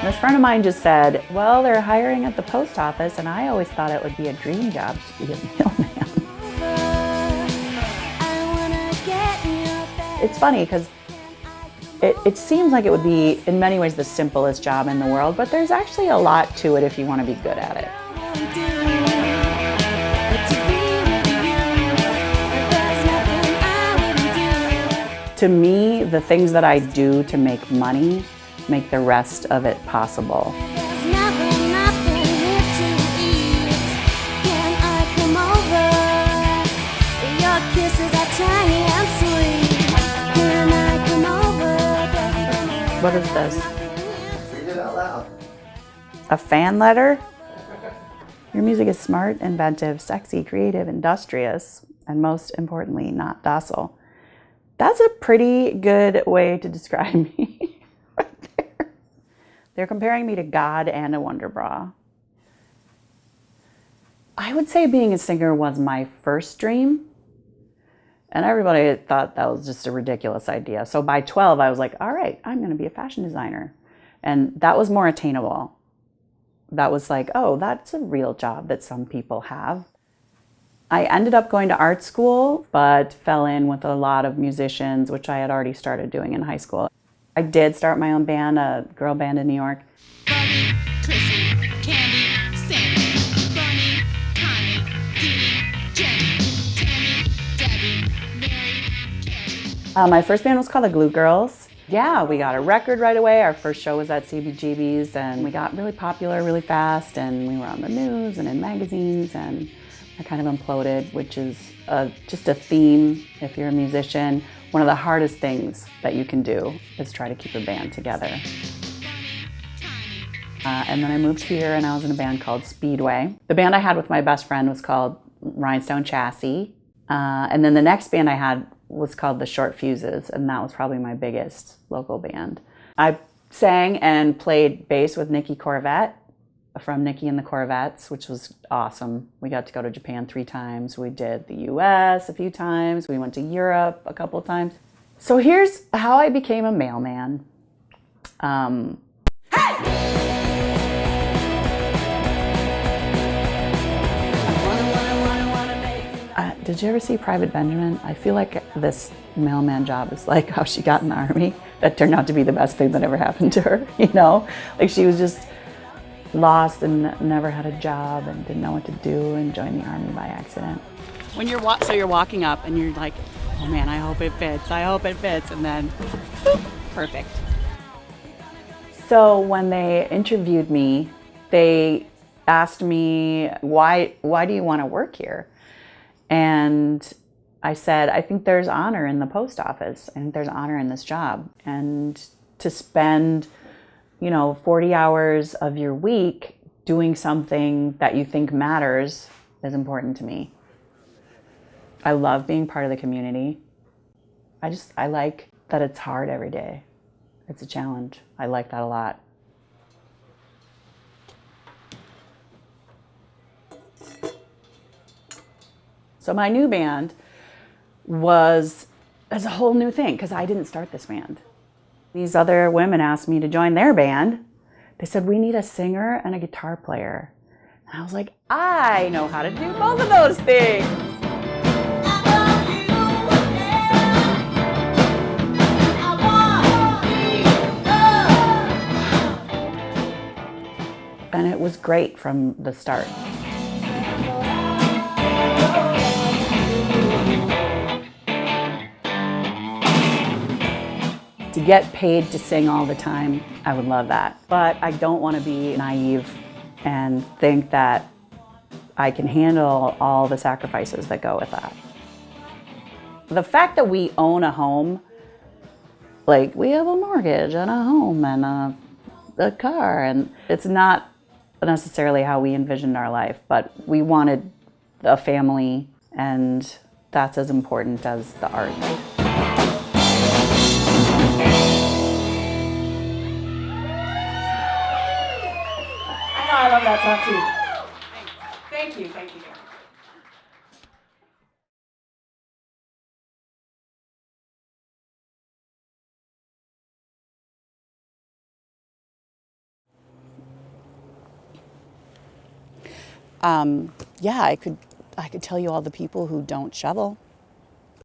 This friend of mine just said, well, they're hiring at the post office, and I always thought it would be a dream job to be a mailman. It's funny because it seems like it would be, in many ways, the simplest job in the world, but there's actually a lot to it if you want to be good at it. To me, the things that I do to make money make the rest of it possible. What is this? Read it out loud. A fan letter? Your music is smart, inventive, sexy, creative, industrious, and most importantly, not docile. That's a pretty good way to describe me right there. They're comparing me to God and a Wonder Bra. I would say being a singer was my first dream. And everybody thought that was just a ridiculous idea. So by 12, I was like, all right, I'm going to be a fashion designer. And that was more attainable. That was like, oh, that's a real job that some people have. I ended up going to art school, but fell in with a lot of musicians, which I had already started doing in high school. I did start my own band, a girl band in New York. Bobby, Chrissy, Candy, Sandy, Bunny, Connie, Dee, Jenny, Tammy, Debbie, Mary, Carrie. My first band was called the Gloo Girls. Yeah, we got a record right away. Our first show was at CBGB's, and we got really popular really fast, and we were on the news and in magazines, and I kind of imploded, which is just a theme if you're a musician. One of the hardest things that you can do is try to keep a band together. And then I moved here and I was in a band called Speedway. The band I had with my best friend was called Rhinestone Chassis. And then the next band I had was called the Short Fuses, and that was probably my biggest local band. I sang and played bass with Nikki Corvette from Nikki and the Corvettes, which was awesome. We got to go to Japan 3 times. We did the US a few times. We went to Europe a couple of times. So here's how I became a mailman. Did you ever see Private Benjamin? I feel like this mailman job is like how she got in the Army. That turned out to be the best thing that ever happened to her, you know? Like she was just lost and never had a job and didn't know what to do and joined the Army by accident. When you're walking up and you're like, oh man, I hope it fits, and then boop, perfect. So when they interviewed me, they asked me, why do you want to work here? And I said, I think there's honor in the post office. I think there's honor in this job. And to spend 40 hours of your week doing something that you think matters is important to me. I love being part of the community. I like that it's hard every day. It's a challenge. I like that a lot. So my new band was a whole new thing because I didn't start this band. These other women asked me to join their band. They said, we need a singer and a guitar player. And I was like, I know how to do both of those things. And it was great from the start. To get paid to sing all the time, I would love that. But I don't want to be naive and think that I can handle all the sacrifices that go with that. The fact that we own a home, like we have a mortgage and a home and a car, and it's not necessarily how we envisioned our life, but we wanted a family, and that's as important as the art. I love that song too. Thank you. Yeah, I could tell you all the people who don't shovel.